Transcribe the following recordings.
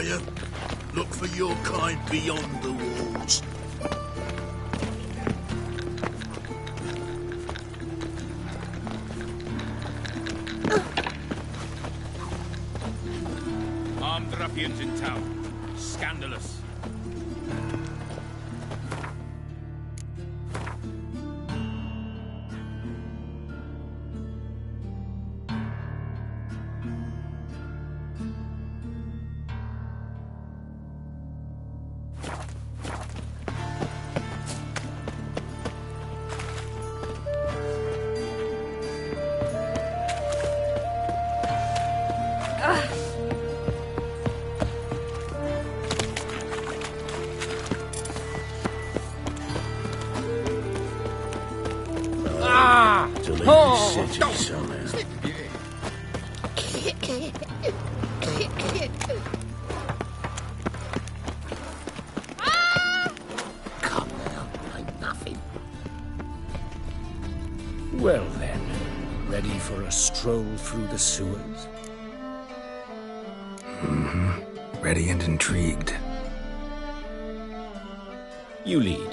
betrayal. Look for your kind beyond the walls. Armed ruffians in town. Scandalous. To leave this city somehow. Come now, ain't nothing. Well then, ready for a stroll through the sewers? Ready and intrigued. You lead.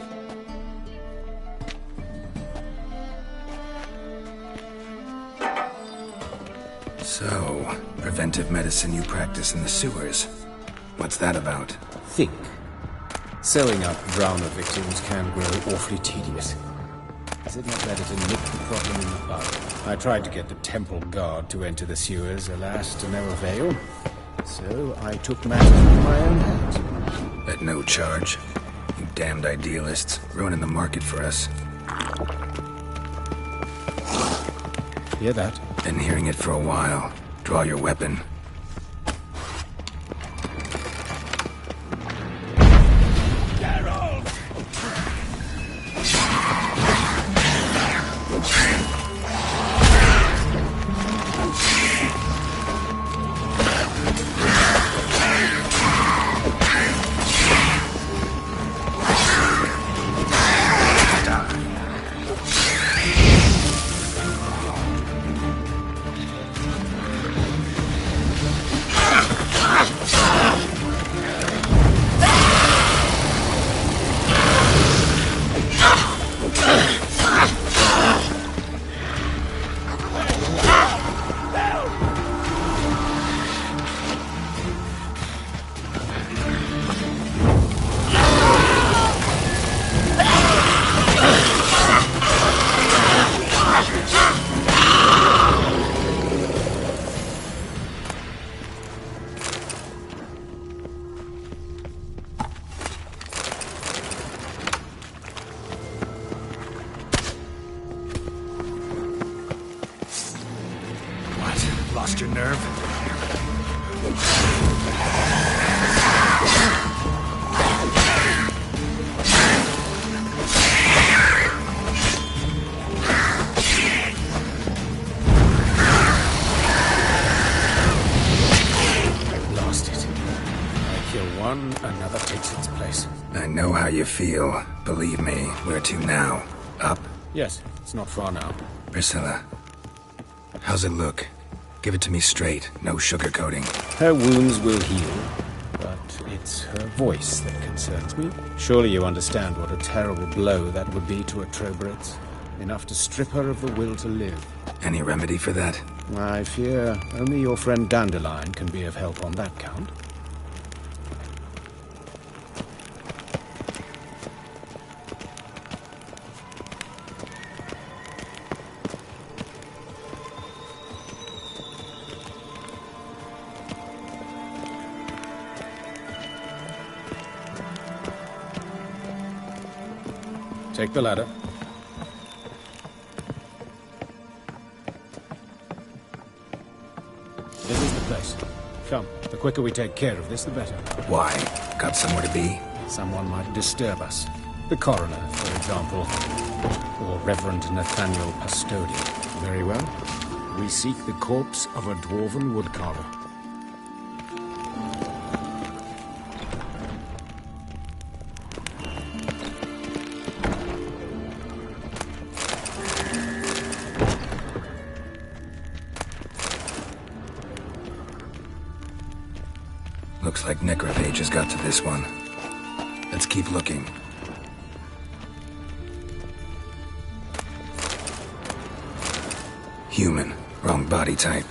So, preventive medicine you practice in the sewers. What's that about? Think. Sewing up drowner victims can grow awfully tedious. Is it not better to nip the problem in the bud? I tried to get the temple guard to enter the sewers, alas, to no avail. So I took matters into my own hands. At no charge. You damned idealists, ruining the market for us. Hear that? Been hearing it for a while. Draw your weapon. Lost your nerve? Lost it. I kill one, another takes its place. I know how you feel. Believe me, where to now? Up? Yes, it's not far now. Priscilla, how's it look? Give it to me straight, no sugarcoating. Her wounds will heal, but it's her voice that concerns me. Surely you understand what a terrible blow that would be to a Trobritz. Enough to strip her of the will to live. Any remedy for that? I fear only your friend Dandelion can be of help on that count. Take the ladder. This is the place. Come, the quicker we take care of this, the better. Why? Got somewhere to be? Someone might disturb us. The coroner, for example. Or Reverend Nathaniel Pastodi. Very well. We seek the corpse of a dwarven woodcarver. Looks like necrophages got to this one. Let's keep looking. Human. Wrong body type.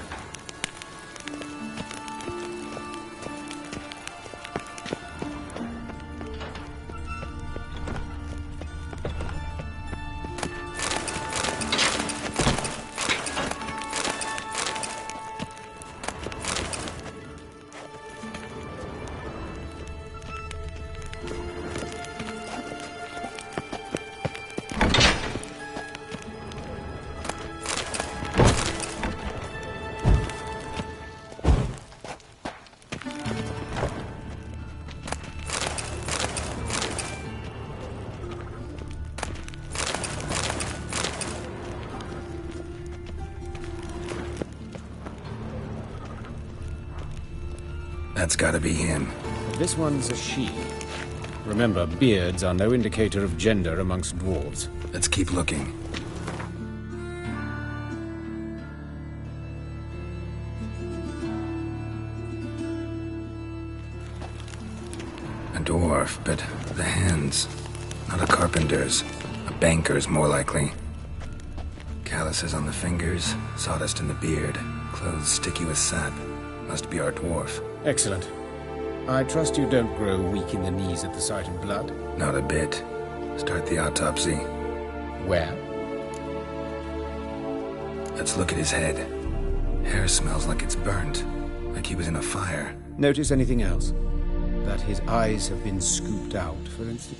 That's gotta be him. This one's a she. Remember, beards are no indicator of gender amongst dwarves. Let's keep looking. A dwarf, but the hands. Not a carpenter's. A banker's, more likely. Calluses on the fingers, sawdust in the beard, clothes sticky with sap. Must be our dwarf. Excellent. I trust you don't grow weak in the knees at the sight of blood. Not a bit. Start the autopsy. Where? Let's look at his head. Hair smells like it's burnt. Like he was in a fire. Notice anything else? That his eyes have been scooped out, for instance?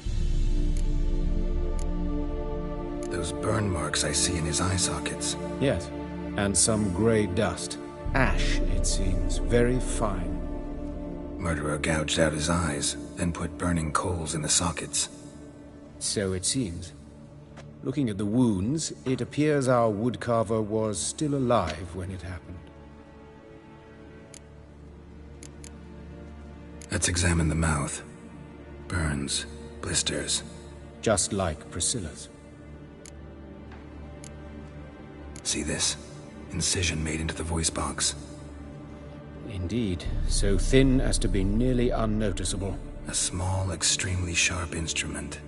Those burn marks I see in his eye sockets. Yes. And some grey dust. Ash, it seems. Very fine. Murderer gouged out his eyes, then put burning coals in the sockets. So it seems. Looking at the wounds, it appears our woodcarver was still alive when it happened. Let's examine the mouth. Burns, blisters. Just like Priscilla's. See this? Incision made into the voice box. Indeed, so thin as to be nearly unnoticeable. A small, extremely sharp instrument.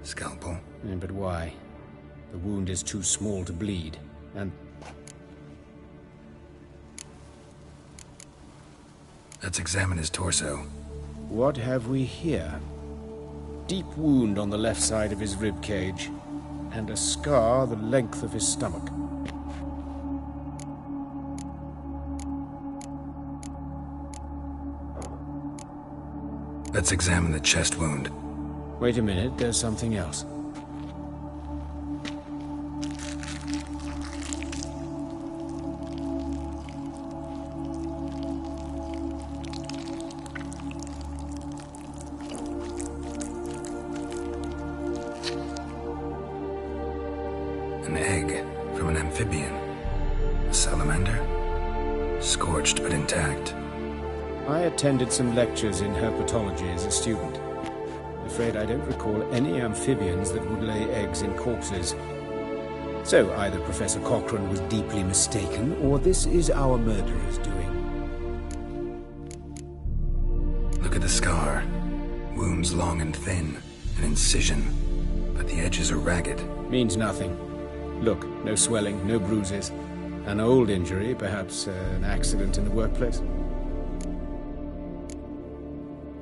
Scalpel. But why? The wound is too small to bleed, and... Let's examine his torso. What have we here? Deep wound on the left side of his rib cage, and a scar the length of his stomach. Let's examine the chest wound. Wait a minute, there's something else. An egg from an amphibian. A salamander? Scorched but intact. I attended some lectures in herpetology as a student. Afraid I don't recall any amphibians that would lay eggs in corpses. So either Professor Cochrane was deeply mistaken, or this is our murderer's doing. Look at the scar. Wounds long and thin. An incision. But the edges are ragged. Means nothing. Look, no swelling, no bruises. An old injury, perhaps an accident in the workplace.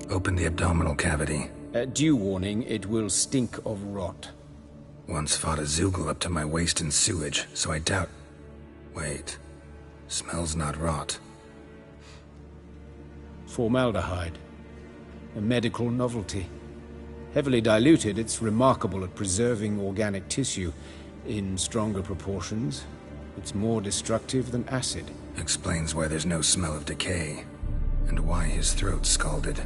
Open the abdominal cavity. Due warning, it will stink of rot. Once fought a Zoogle up to my waist in sewage, so I doubt... Wait. Smells not rot. Formaldehyde. A medical novelty. Heavily diluted, it's remarkable at preserving organic tissue. In stronger proportions, it's more destructive than acid. Explains why there's no smell of decay, and why his throat's scalded.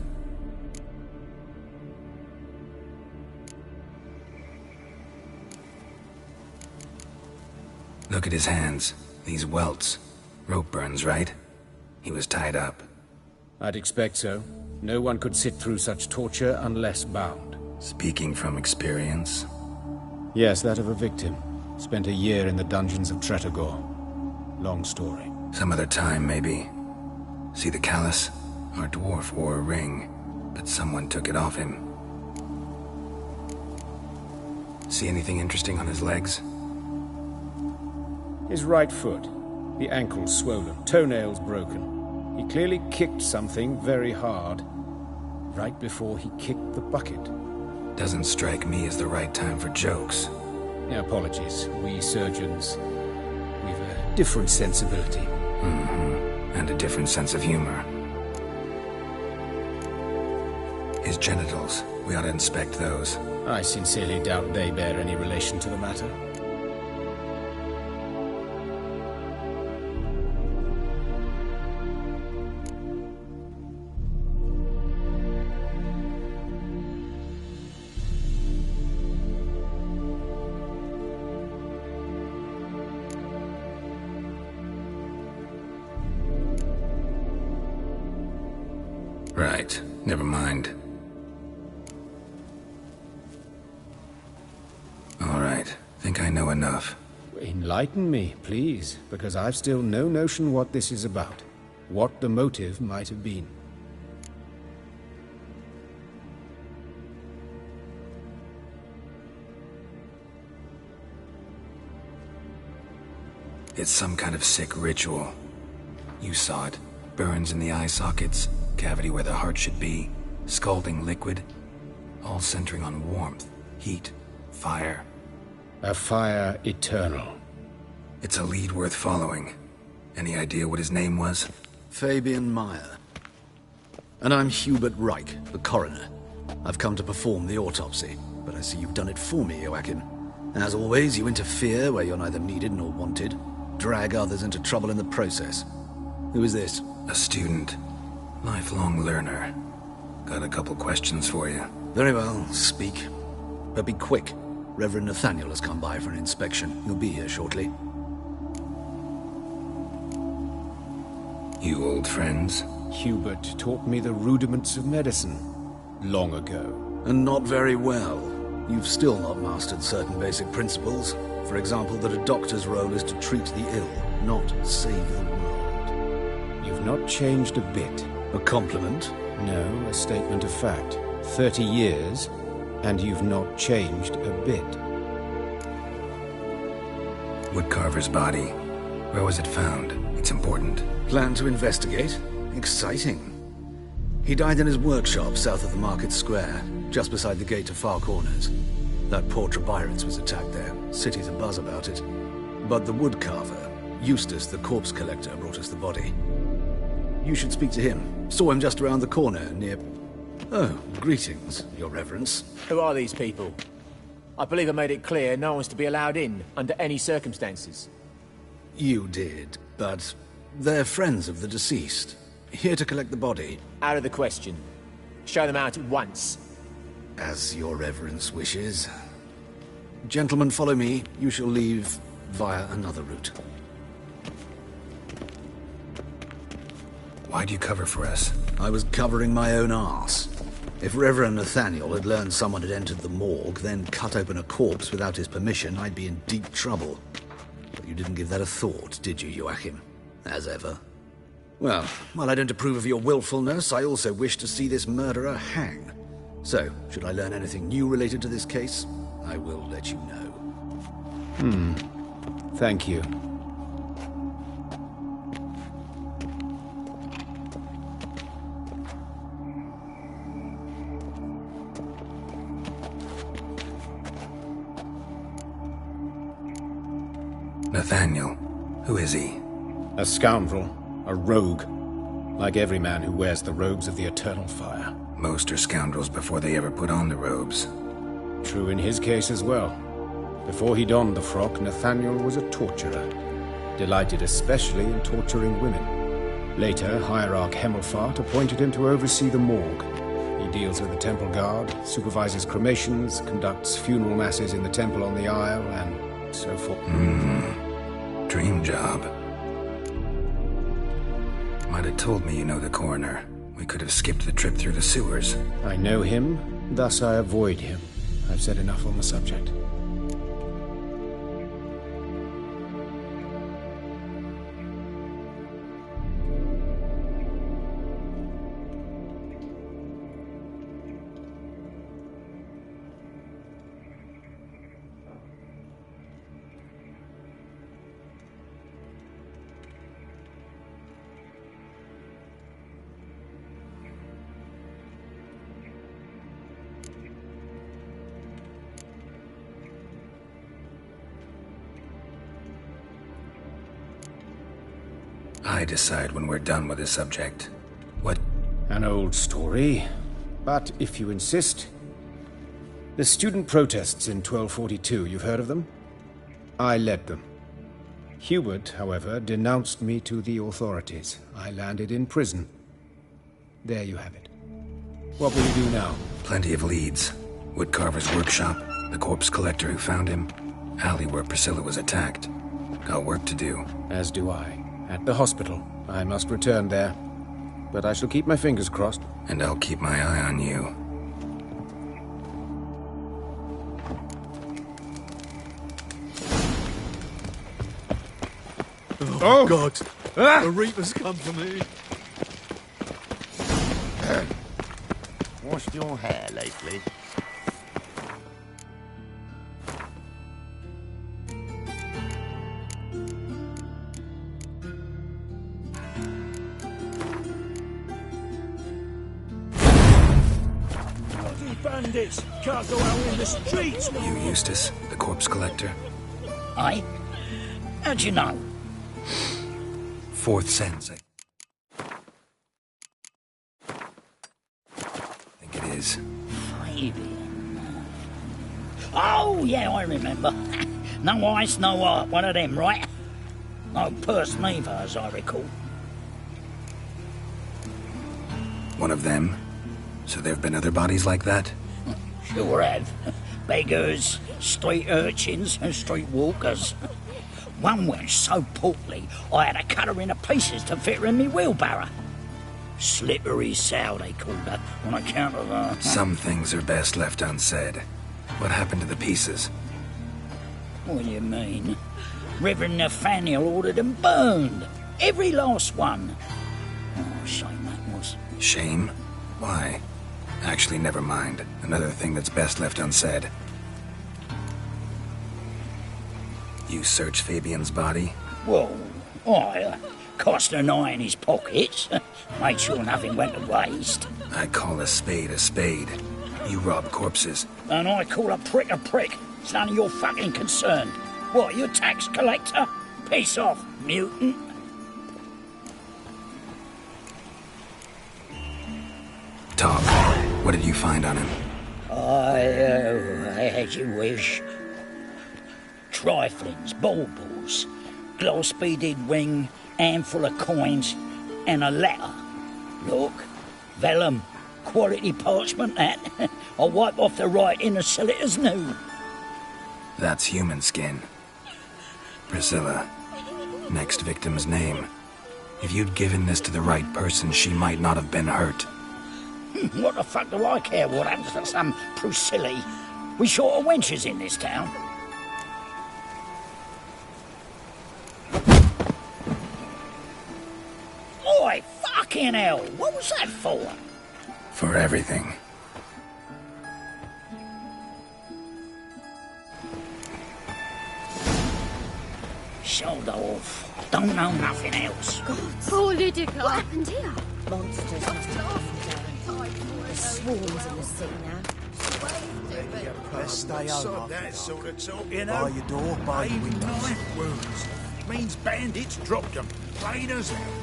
Look at his hands. These welts. Rope burns, right? He was tied up. I'd expect so. No one could sit through such torture unless bound. Speaking from experience? Yes, that of a victim. Spent a year in the dungeons of Tretogor. Long story. Some other time, maybe. See the callus? Our dwarf wore a ring, but someone took it off him. See anything interesting on his legs? His right foot. The ankle's swollen, toenails broken. He clearly kicked something very hard, right before he kicked the bucket. Doesn't strike me as the right time for jokes. Apologies. We surgeons, we've a different sensibility. And a different sense of humor. His genitals, we ought to inspect those. I sincerely doubt they bear any relation to the matter. Right, never mind. All right, think I know enough. Enlighten me, please, because I've still no notion what this is about. What the motive might have been. It's some kind of sick ritual. You saw it. Burns in the eye sockets, cavity where the heart should be, scalding liquid, all centering on warmth, heat, fire. A fire eternal. It's a lead worth following. Any idea what his name was? Fabian Meyer. And I'm Hubert Reich, the coroner. I've come to perform the autopsy, but I see you've done it for me, Joachim. As always, you interfere where you're neither needed nor wanted, drag others into trouble in the process. Who is this? A student. Lifelong learner. Got a couple questions for you. Very well, speak. But be quick. Reverend Nathaniel has come by for an inspection. He'll be here shortly. You old friends? Hubert taught me the rudiments of medicine long ago. And not very well. You've still not mastered certain basic principles. For example, that a doctor's role is to treat the ill, not save the world. You've not changed a bit. A compliment? No, a statement of fact. 30 years, and you've not changed a bit. Woodcarver's body. Where was it found? It's important. Plan to investigate? Exciting. He died in his workshop south of the market square, just beside the gate to Far Corners. That poor Trebirans was attacked there. City's abuzz about it. But the woodcarver, Eustace the corpse collector, brought us the body. You should speak to him. Saw him just around the corner, near... Oh, greetings, your reverence. Who are these people? I believe I made it clear no one's to be allowed in, under any circumstances. You did, but they're friends of the deceased. Here to collect the body. Out of the question. Show them out at once. As your reverence wishes. Gentlemen, follow me. You shall leave via another route. Why'd you cover for us? I was covering my own arse. If Reverend Nathaniel had learned someone had entered the morgue, then cut open a corpse without his permission, I'd be in deep trouble. But you didn't give that a thought, did you, Joachim? As ever. Well, while I don't approve of your willfulness, I also wish to see this murderer hang. So, should I learn anything new related to this case, I will let you know. Thank you. Nathaniel. Who is he? A scoundrel. A rogue. Like every man who wears the robes of the eternal fire. Most are scoundrels before they ever put on the robes. True in his case as well. Before he donned the frock, Nathaniel was a torturer. Delighted especially in torturing women. Later, Hierarch Hemmelfart appointed him to oversee the morgue. He deals with the temple guard, supervises cremations, conducts funeral masses in the temple on the Isle, and so forth. Dream job. Might have told me you know the coroner. We could have skipped the trip through the sewers. I know him, thus I avoid him. I've said enough on the subject. I decide when we're done with this subject. What? An old story, but if you insist. The student protests in 1242, you've heard of them? I led them. Hubert, however, denounced me to the authorities. I landed in prison. There you have it. What will you do now? Plenty of leads. Woodcarver's workshop, the corpse collector who found him, alley where Priscilla was attacked. Got work to do. As do I. At the hospital. I must return there. But I shall keep my fingers crossed. And I'll keep my eye on you. Oh, God! The Reaper's come for me. Washed your hair lately? Bloody bandits! Can't go out in the streets! You Eustace, the corpse collector? Aye? How'd you know? Fourth sense, I think it is. Fabian. Oh, yeah, I remember. No eyes, no heart, one of them, right? No purse neither, as I recall. One of them? So there have been other bodies like that? Sure have. Beggars, street urchins, and street walkers. One went so portly, I had to cut her into pieces to fit her in me wheelbarrow. Slippery sow, they called her, on account of her. Some things are best left unsaid. What happened to the pieces? What do you mean? Reverend Nathaniel ordered them burned. Every last one. Oh, shame that was. Shame? Why? Actually, never mind. Another thing that's best left unsaid. You searched Fabian's body? Well, I cast an eye in his pockets. Made sure nothing went to waste. I call a spade a spade. You rob corpses. And I call a prick a prick. It's none of your fucking concern. What, you tax collector? Piss off, mutant. Talk. What did you find on him? As you wish. Triflings, baubles, gloss-beaded ring, handful of coins, and a letter. Look, vellum, quality parchment, that. I'll wipe off the writing and sell it as new. That's human skin. Priscilla. Next victim's name. If you'd given this to the right person, she might not have been hurt. What the fuck do I care what happens to some Priscilla? We short of wenches in this town. Oi, fucking hell! What was that for? For everything. Sold off. Don't know nothing else. Poor Lydica. What happened here? Monsters must have There's swarms in the city now. Let's stay home. That sort of talk, you know. By your door, by your windows. Knife wounds. Means bandits dropped them. Plain as hell.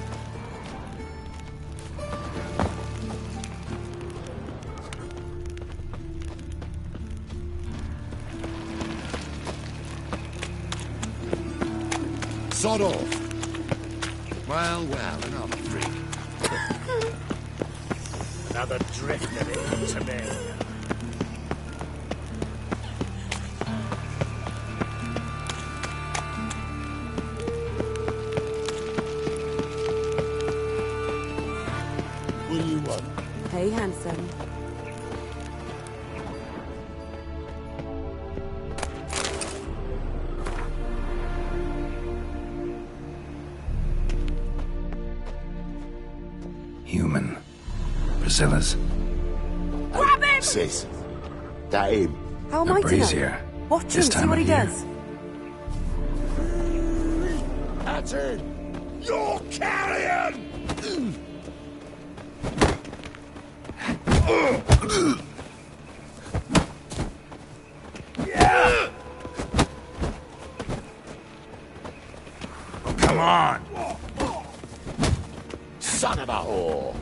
Sod off. Well, another freak. Another drift of it to me. What do you want? Hey, handsome. Human. Priscilla's. Grab him! Sis. That him. How am A I to know? brazier. Watch him, This see time what of he year. does. That's it. You're carrion! Come on! Oh.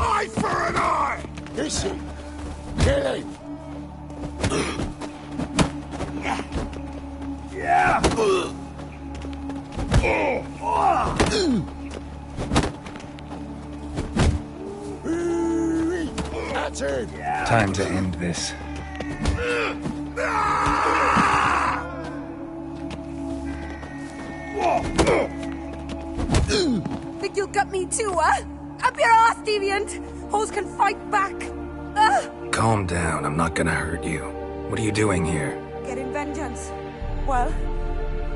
Eye for an eye! Is he? Kill him! Yeah! That's it! Time to end this. Think you'll gut me too, huh? Up your ass, deviant! Hoes can fight back! Calm down, I'm not gonna hurt you. What are you doing here? Getting vengeance. Well,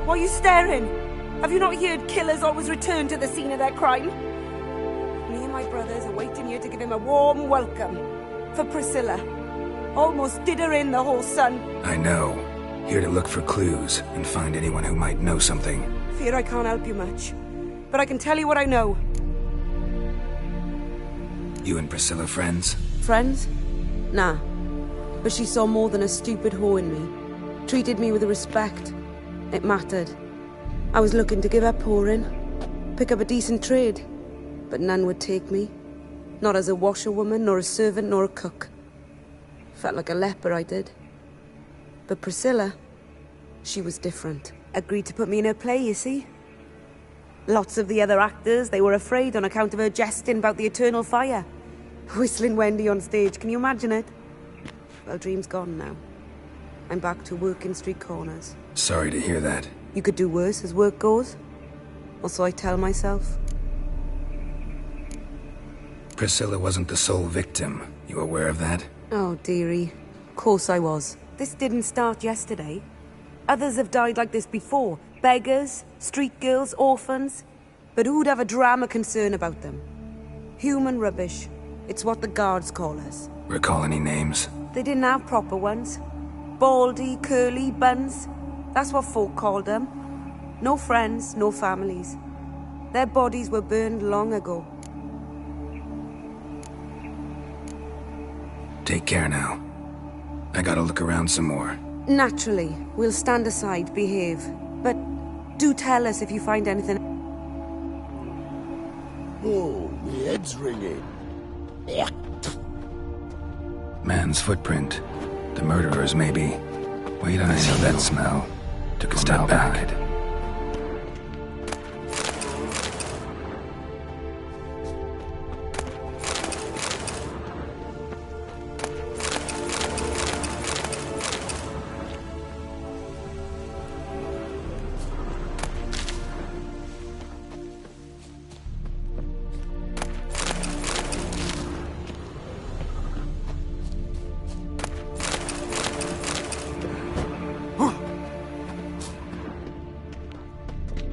why are you staring? Have you not heard killers always return to the scene of their crime? Me and my brothers are waiting here to give him a warm welcome. For Priscilla. Almost did her in, the whole son. I know. Here to look for clues and find anyone who might know something. Fear I can't help you much. But I can tell you what I know. You and Priscilla friends? Friends? Nah. But she saw more than a stupid whore in me. Treated me with respect. It mattered. I was looking to give up whoring. Pick up a decent trade. But none would take me. Not as a washerwoman, nor a servant, nor a cook. Felt like a leper, I did. But Priscilla, she was different. Agreed to put me in her play, you see? Lots of the other actors, they were afraid on account of her jesting about the eternal fire. Whistling Wendy on stage, can you imagine it? Well, dream's gone now. I'm back to working street corners. Sorry to hear that. You could do worse as work goes. Or so I tell myself. Priscilla wasn't the sole victim. You aware of that? Oh, dearie. Of course I was. This didn't start yesterday. Others have died like this before. Beggars, street girls, orphans. But who'd have a drama concern about them? Human rubbish. It's what the guards call us. Recall any names? They didn't have proper ones. Baldy, curly, buns. That's what folk called them. No friends, no families. Their bodies were burned long ago. Take care now. I gotta look around some more. Naturally, we'll stand aside, behave. But do tell us if you find anything. Oh, my head's ringing. Man's footprint. The murderer's, maybe. Wait, I know that smell. Took a step back.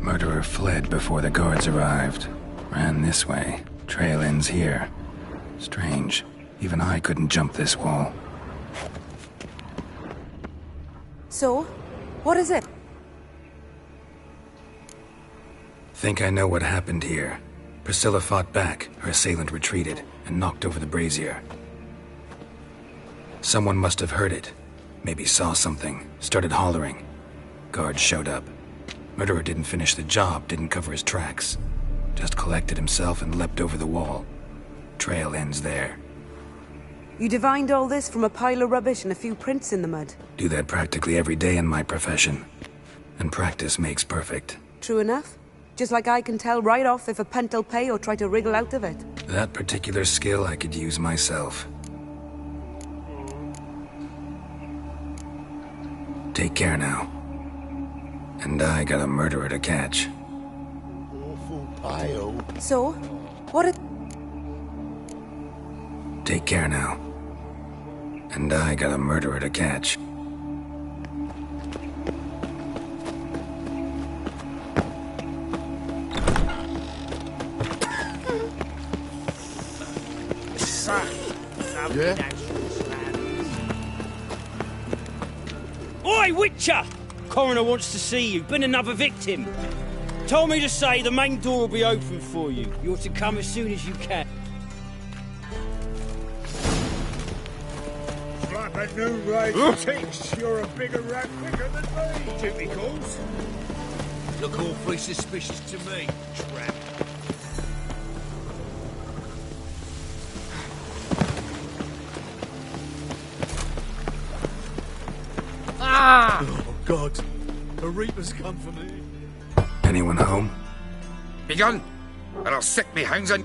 Murderer fled before the guards arrived. Ran this way. Trail ends here. Strange. Even I couldn't jump this wall. So? What is it? Think I know what happened here. Priscilla fought back, her assailant retreated, and knocked over the brazier. Someone must have heard it. Maybe saw something, started hollering. Guards showed up. Murderer didn't finish the job, didn't cover his tracks. Just collected himself and leapt over the wall. Trail ends there. You divined all this from a pile of rubbish and a few prints in the mud. Do that practically every day in my profession. And practice makes perfect. True enough. Just like I can tell right off if a punt'll pay or try to wriggle out of it. That particular skill I could use myself. Take care now. And I got a murderer to catch. Awful pile. So? What it... Take care now. And I got a murderer to catch. Yeah? Oi, Witcher! Coroner wants to see you. Been another victim. Told me to say the main door will be open for you. You're to come as soon as you can. Like a new race ticks, you're a bigger rat quicker than me. Duty calls. Look awfully suspicious to me, tramp. Oh, God. A Reaper's come for me. Anyone home? Begun, or I'll sick me hounds on.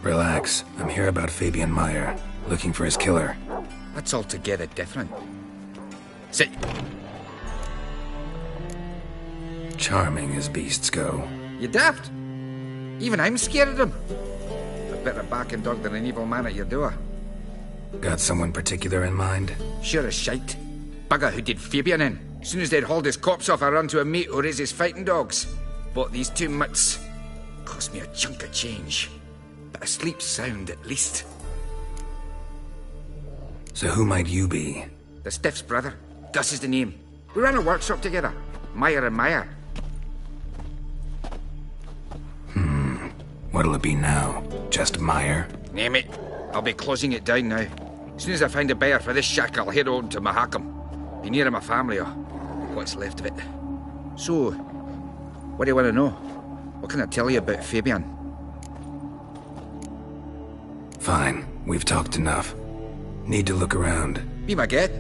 Relax. I'm here about Fabian Meyer, looking for his killer. That's altogether different. Sit. Charming as beasts go. You daft? Even I'm scared of them. A better barking dog than an evil man at your door. Got someone particular in mind? Sure as shite. Bugger who did Fabian in. As soon as they'd hauled his corpse off, I run to a mate who raises fighting dogs. Bought these 2 mutts. Cost me a chunk of change. But I sleep sound at least. So who might you be? The Stiff's brother. Gus is the name. We ran a workshop together. Meyer and Meyer. What'll it be now? Just Meyer? Name it. I'll be closing it down now. As soon as I find a buyer for this shack, I'll head on to Mahakam. Be near my family or what's left of it. So, what do you want to know? What can I tell you about Fabian? Fine. We've talked enough. Need to look around. Be my guest.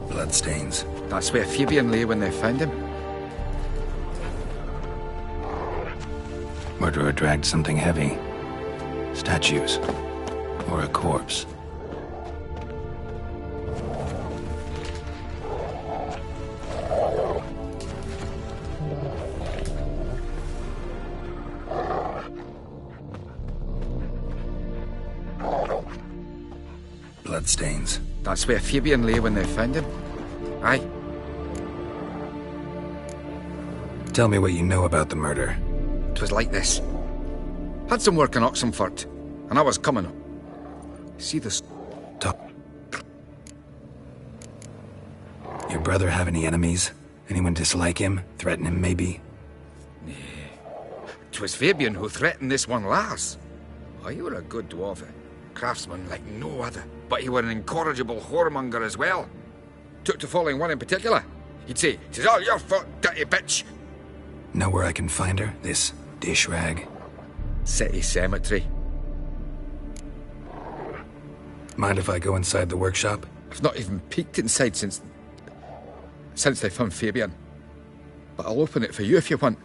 Bloodstains. That's where Fabian lay when they found him. Murderer dragged something heavy. Statues. Or a corpse. Bloodstains. That's where Fabian lay when they found him. Aye. Tell me what you know about the murder. 'Twas like this. Had some work in Oxenfurt, and I was coming. See this. Talk. Your brother have any enemies? Anyone dislike him? Threaten him, maybe? 'Twas Fabian who threatened this one last. Oh, you were a good dwarf, craftsman like no other. But you were an incorrigible whoremonger as well. Took to following one in particular. He'd say, "'Tis all your fault, dirty bitch." Know where I can find her? This dish rag? City cemetery. Mind if I go inside the workshop? I've not even peeked inside since they found Fabian. But I'll open it for you if you want.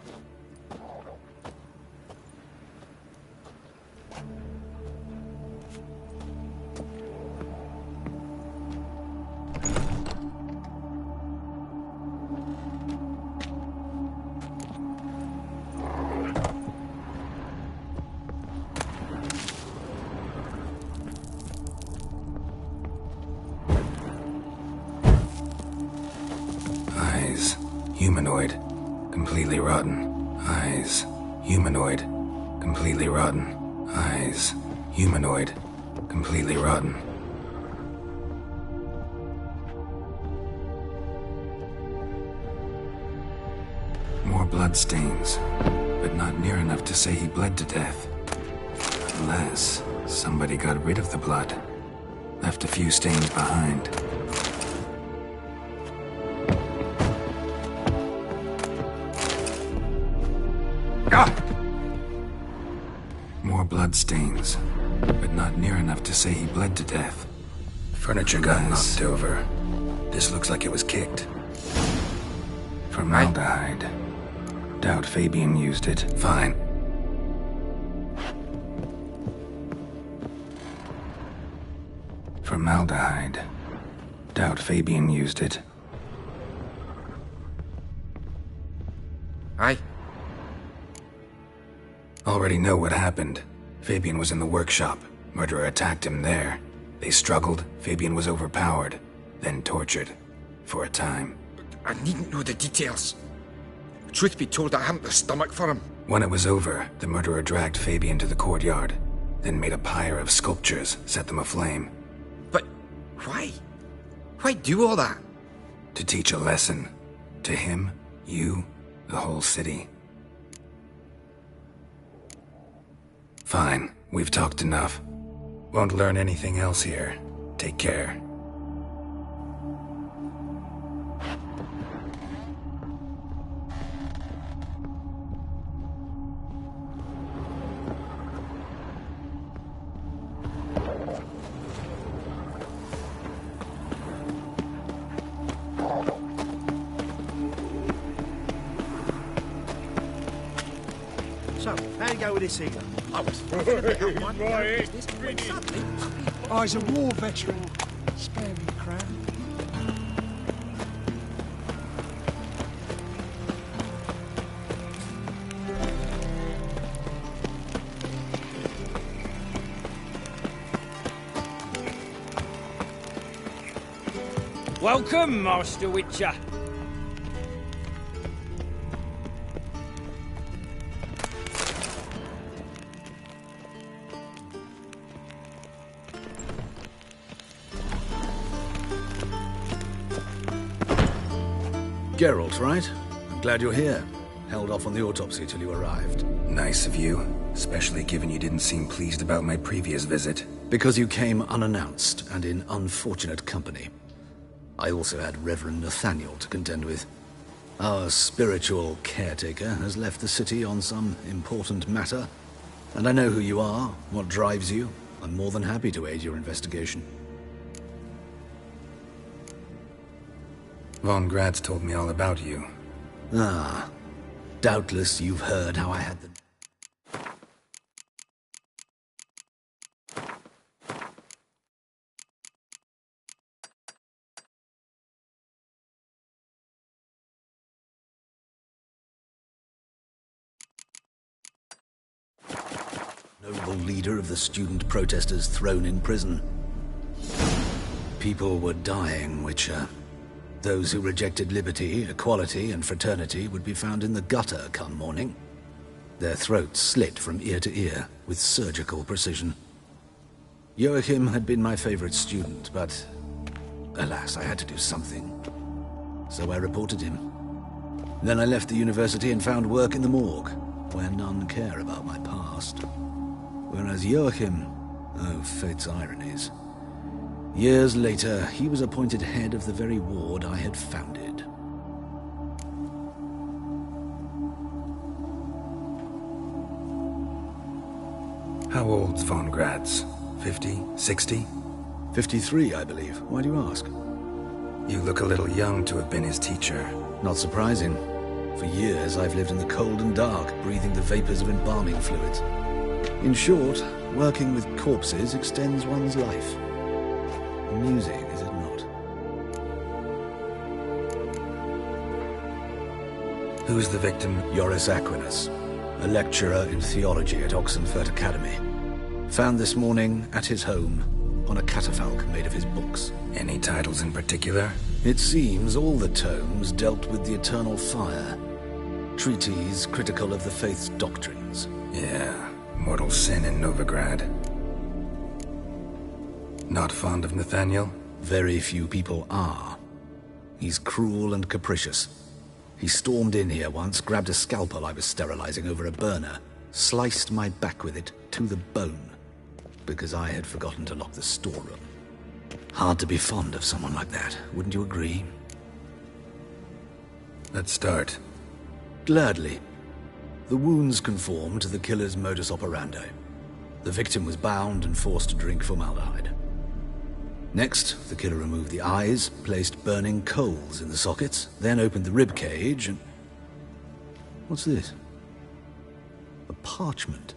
Humanoid. Completely rotten. Eyes. Humanoid. Completely rotten. Eyes. Humanoid. Completely rotten. More bloodstains, but not near enough to say he bled to death. Unless somebody got rid of the blood. Left a few stains behind. More bloodstains, but not near enough to say he bled to death. Furniture got knocked over. This looks like it was kicked. Formaldehyde. Doubt Fabian used it. Fine. Formaldehyde. Doubt Fabian used it. Aye. Already know what happened. Fabian was in the workshop. Murderer attacked him there. They struggled. Fabian was overpowered, then tortured. For a time. I needn't know the details. Truth be told, I haven't the stomach for him. When it was over, the murderer dragged Fabian to the courtyard, then made a pyre of sculptures, set them aflame. But why? Why do all that? To teach a lesson. To him, you, the whole city. Fine, we've talked enough. Won't learn anything else here. Take care. So, how'd it go with this healer? I was Oh, he's a war veteran. Spare me, crown. Welcome, Master Witcher. Geralt, right? I'm glad you're here. Held off on the autopsy till you arrived. Nice of you, especially given you didn't seem pleased about my previous visit. Because you came unannounced and in unfortunate company. I also had Reverend Nathaniel to contend with. Our spiritual caretaker has left the city on some important matter, and I know who you are, what drives you. I'm more than happy to aid your investigation. Von Graz told me all about you. Ah, doubtless you've heard how I had the... noble leader of the student protesters thrown in prison. People were dying, Witcher. Those who rejected liberty, equality, and fraternity would be found in the gutter come morning. Their throats slit from ear to ear with surgical precision. Joachim had been my favorite student, but alas, I had to do something. So I reported him. Then I left the university and found work in the morgue, where none care about my past. Whereas Joachim, oh, fate's ironies. Years later, he was appointed head of the very ward I had founded. How old's Von Graz? 50? 60? 53, I believe. Why do you ask? You look a little young to have been his teacher. Not surprising. For years, I've lived in the cold and dark, breathing the vapors of embalming fluids. In short, working with corpses extends one's life. Amusing, is it not? Who's the victim? Joris Aquinas, a lecturer in theology at Oxenfurt Academy. Found this morning at his home on a catafalque made of his books. Any titles in particular? It seems all the tomes dealt with the eternal fire. Treatises critical of the faith's doctrines. Yeah, mortal sin in Novigrad. Not fond of Nathaniel? Very few people are. He's cruel and capricious. He stormed in here once, grabbed a scalpel I was sterilizing over a burner, sliced my back with it to the bone, because I had forgotten to lock the storeroom. Hard to be fond of someone like that, wouldn't you agree? Let's start. Gladly. The wounds conform to the killer's modus operandi. The victim was bound and forced to drink formaldehyde. Next, the killer removed the eyes, placed burning coals in the sockets, then opened the rib cage and... What's this? A parchment.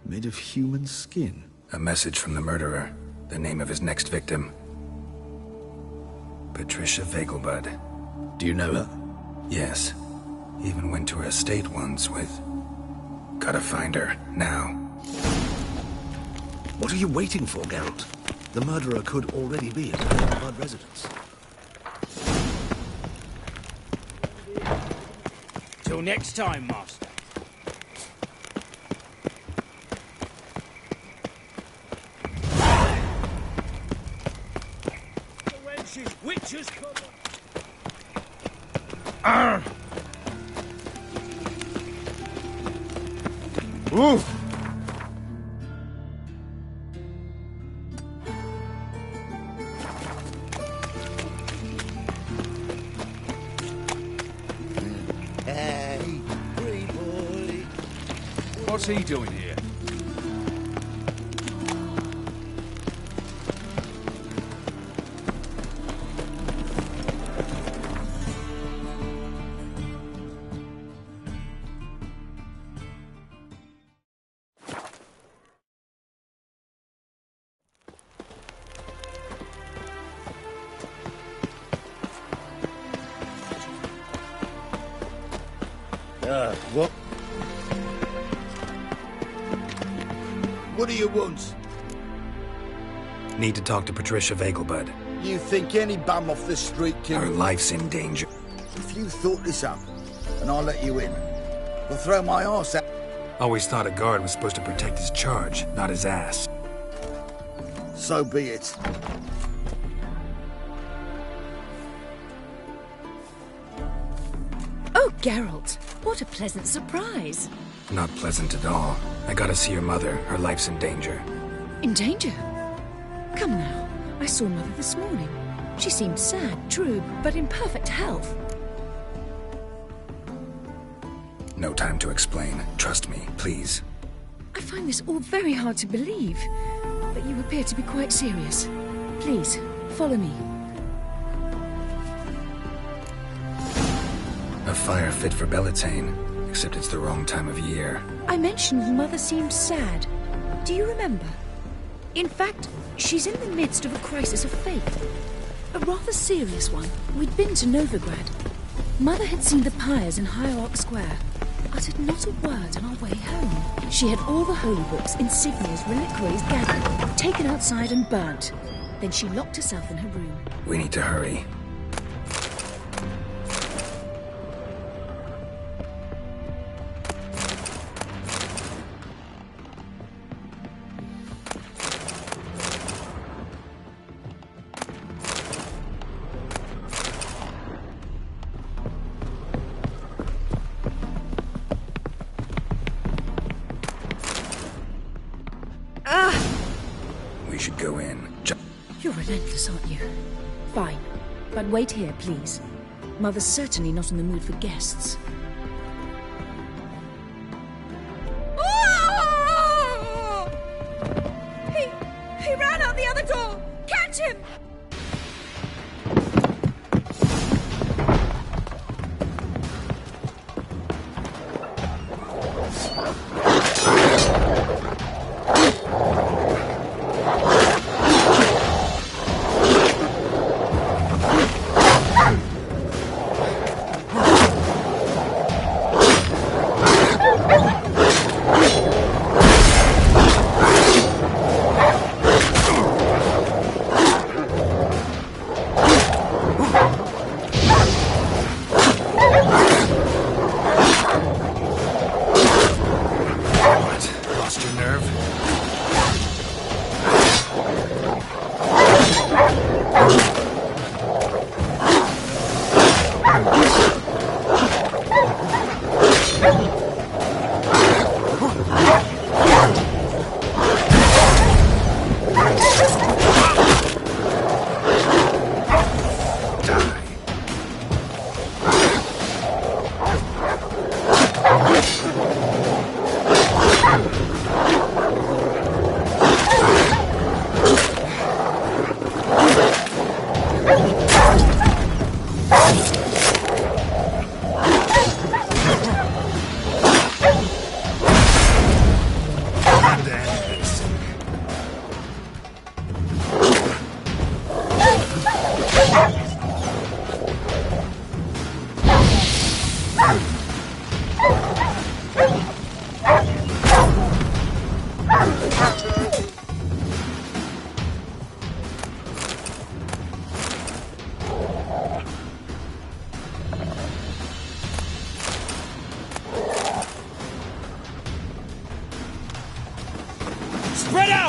Made of human skin. A message from the murderer. The name of his next victim. Patricia Vegelbud. Do you know her? Yes. Even went to her estate once with... Gotta find her, now. What are you waiting for, Geralt? The murderer could already be at the Vegelbud residence. Till next time, Master. The wenches, witches come. Ooh! Hey, free boy. What's he doing here? What? What do you want? Need to talk to Patricia Vegelbud. You think any bum off the street can... Her life's in danger. If you thought this up, and I'll let you in, I'll throw my arse out. Always thought a guard was supposed to protect his charge, not his ass. So be it. Oh, Geralt, what a pleasant surprise. Not pleasant at all. I gotta see your mother. Her life's in danger. In danger? Come now, I saw Mother this morning. She seemed sad, true, but in perfect health. No time to explain. Trust me, please. I find this all very hard to believe, but you appear to be quite serious. Please, follow me. A fire fit for Bellatane, except it's the wrong time of year. I mentioned Mother seemed sad. Do you remember? In fact, she's in the midst of a crisis of faith. A rather serious one. We'd been to Novigrad. Mother had seen the pyres in Hierarch Square. Uttered not a word on our way home. She had all the holy books, insignias, reliquaries gathered, taken outside and burnt. Then she locked herself in her room. We need to hurry. We should go in. You're relentless, aren't you? Fine. But wait here, please. Mother's certainly not in the mood for guests. He ran out the other door! Catch him!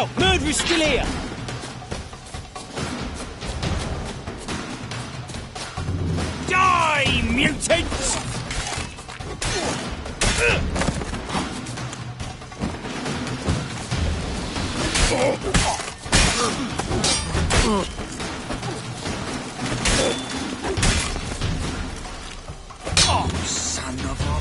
Now, murderer's still here. Die, mutants! Oh, son of a...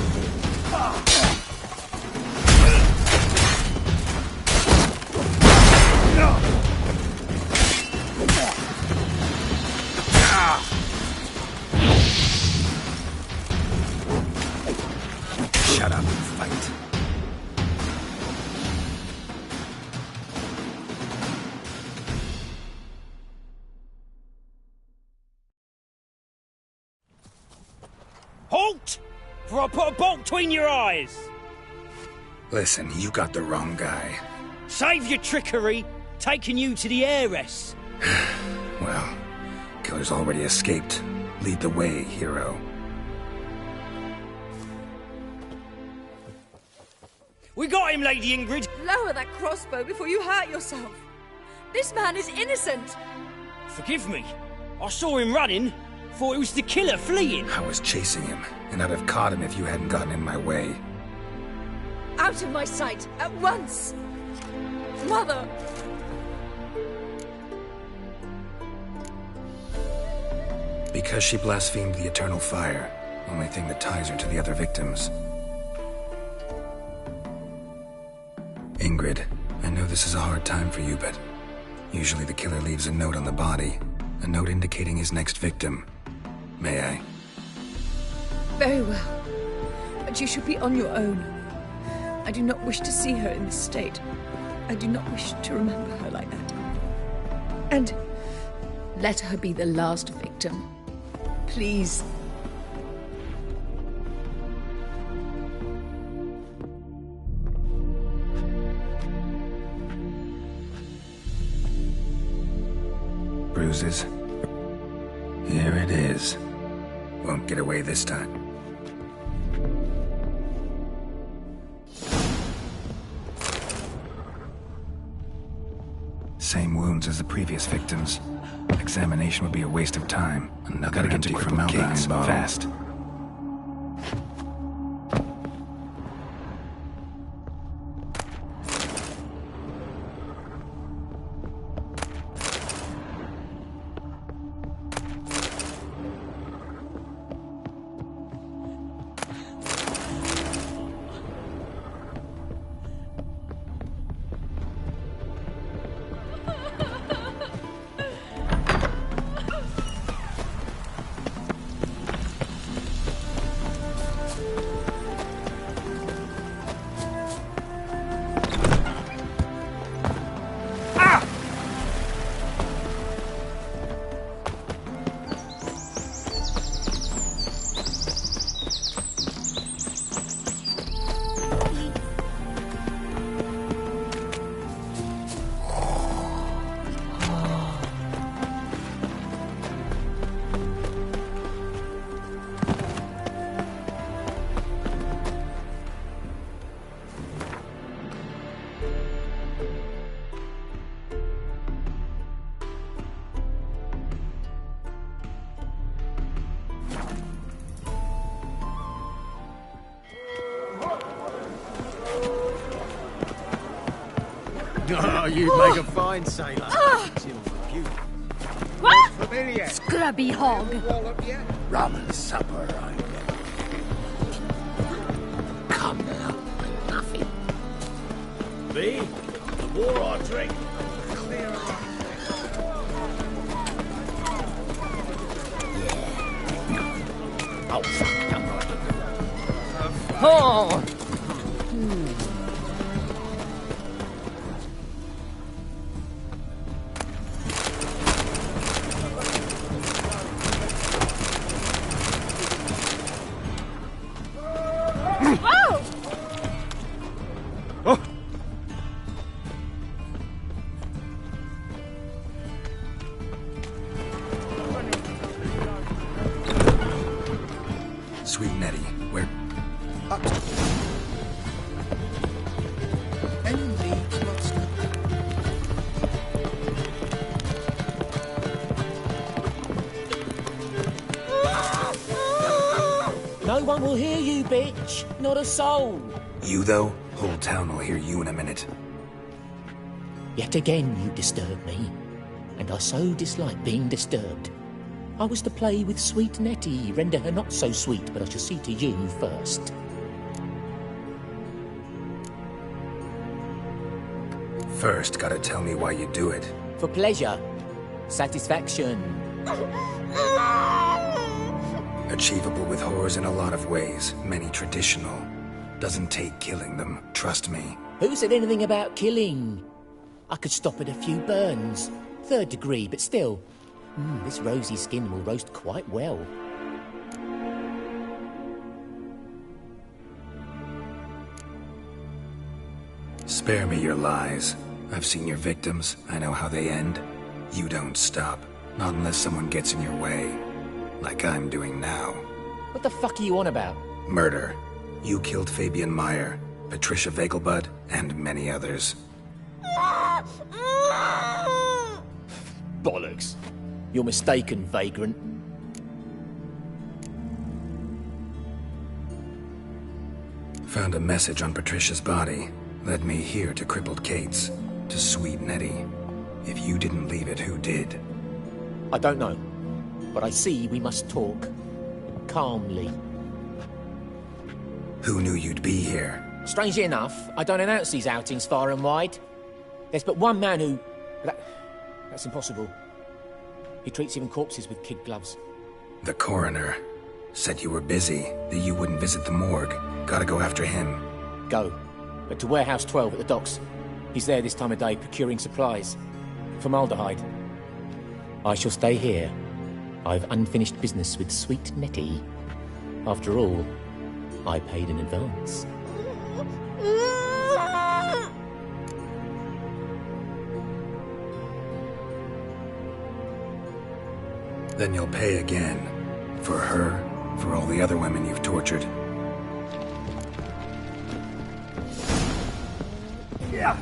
Shut up and fight. Halt! For I put a bolt between your eyes. Listen, you got the wrong guy. Save your trickery, taking you to the heiress. Well, killer's already escaped. Lead the way, hero. We got him, Lady Ingrid. Lower that crossbow before you hurt yourself. This man is innocent. Forgive me. I saw him running. Thought it was the killer fleeing. I was chasing him, and I'd have caught him if you hadn't gotten in my way. Out of my sight, at once! Mother! Because she blasphemed the eternal fire, only thing that ties her to the other victims. Ingrid, I know this is a hard time for you, but usually the killer leaves a note on the body, a note indicating his next victim. May I? Very well. But you should be on your own. I do not wish to see her in this state. I do not wish to remember her like that. And let her be the last victim. Please. Bruises. Here it is. Won't get away this time. Same wounds as the previous victims. Examination would be a waste of time. Gotta get to formaldehyde fast. Oh, you'd make a fine sailor. What? Familiar. Scrubby hog. Rum and supper, I bet. Come now, nothing. Me? The more I drink, Oh, fuck, come on. Oh! Sweet Nettie, where... Up. Any leads, not No one will hear you, bitch. Not a soul. You, though? Whole town will hear you in a minute. Yet again you disturb me, and I so dislike being disturbed. I was to play with sweet Nettie, render her not so sweet, but I shall see to you first. First, gotta tell me why you do it. For pleasure. Satisfaction. Achievable with whores in a lot of ways, many traditional. Doesn't take killing them, trust me. Who said anything about killing? I could stop at a few burns. 3rd degree, but still. This rosy skin will roast quite well. Spare me your lies. I've seen your victims. I know how they end. You don't stop. Not unless someone gets in your way. Like I'm doing now. What the fuck are you on about? Murder. You killed Fabian Meyer, Patricia Vegelbud, and many others. Bollocks. You're mistaken, vagrant. Found a message on Patricia's body. Led me here to crippled Kate's. To sweet Nettie. If you didn't leave it, who did? I don't know. But I see we must talk. Calmly. Who knew you'd be here? Strangely enough, I don't announce these outings far and wide. There's but one man who... That's impossible. He treats even corpses with kid gloves. The coroner. Said you were busy, that you wouldn't visit the morgue. Gotta go after him. Go. But to Warehouse 12 at the docks. He's there this time of day procuring supplies. Formaldehyde. I shall stay here. I've unfinished business with sweet Nettie. After all, I paid in advance. Then you'll pay again. For her, for all the other women you've tortured. Yeah.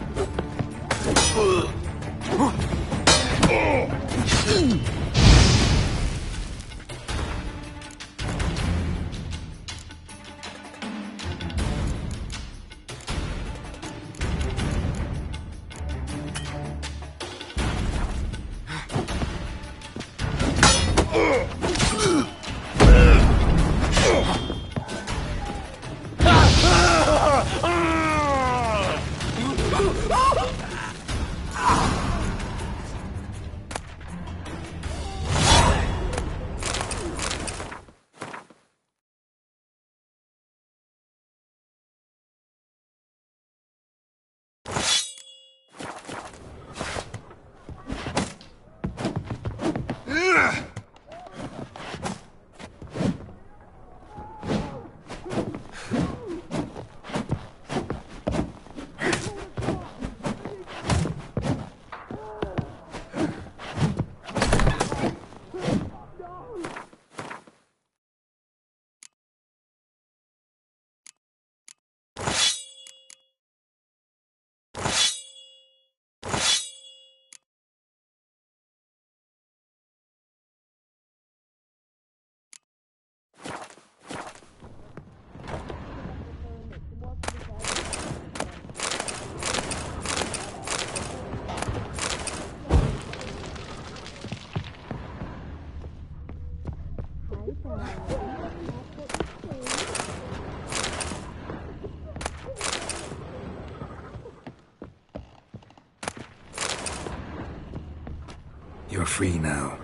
You're free now.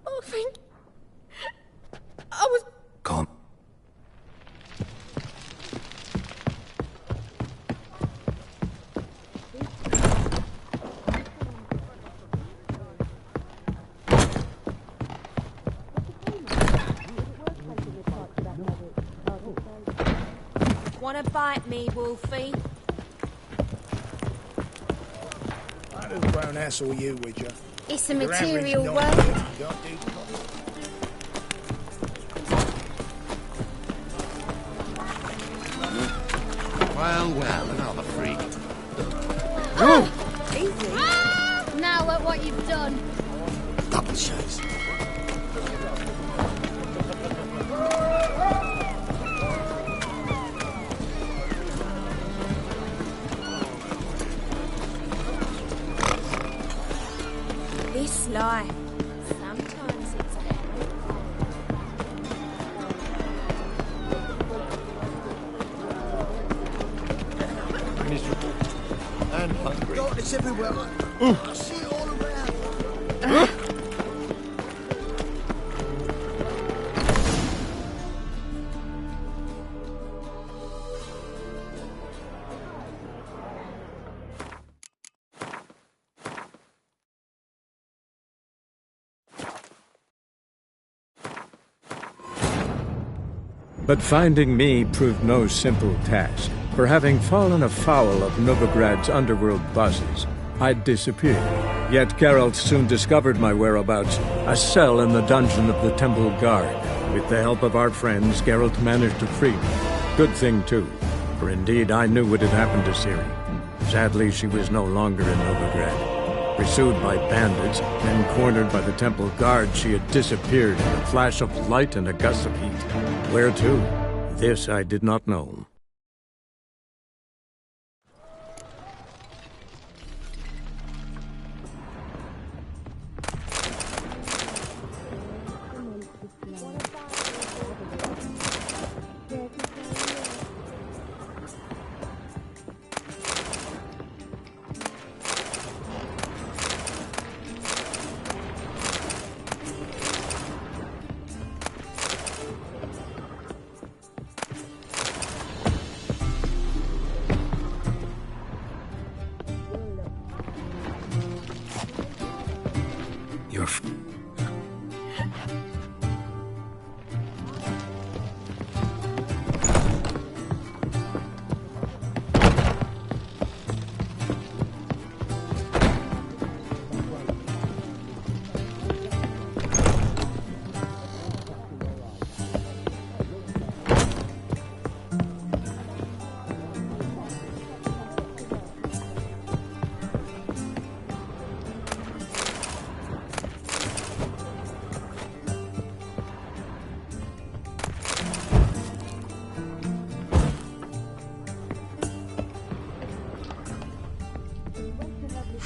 Oh, thank... I was... Calm. Wanna bite me, Wolfie? I do brown ass or you, would you? It's a material world. Well, another freak. Easy. Now look what you've done. Double chase. It's everywhere. I see it all around. But finding me proved no simple task, for having fallen afoul of Novigrad's underworld bosses, I'd disappeared. Yet Geralt soon discovered my whereabouts, a cell in the dungeon of the Temple Guard. With the help of our friends, Geralt managed to free me. Good thing, too, for indeed I knew what had happened to Ciri. Sadly, she was no longer in Novigrad. Pursued by bandits, then cornered by the Temple Guard, she had disappeared in a flash of light and a gust of heat. Where to? This I did not know.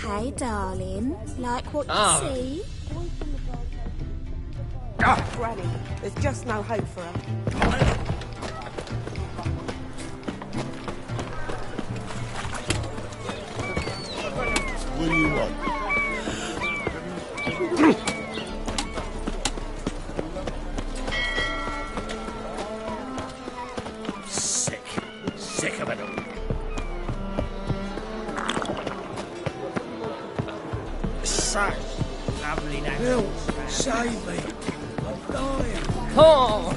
Hey, darling. Like what you see? Granny, there's just no hope for her. What do you want? Sick of it all. So lovely that. Bill, save me. I'm dying. Oh,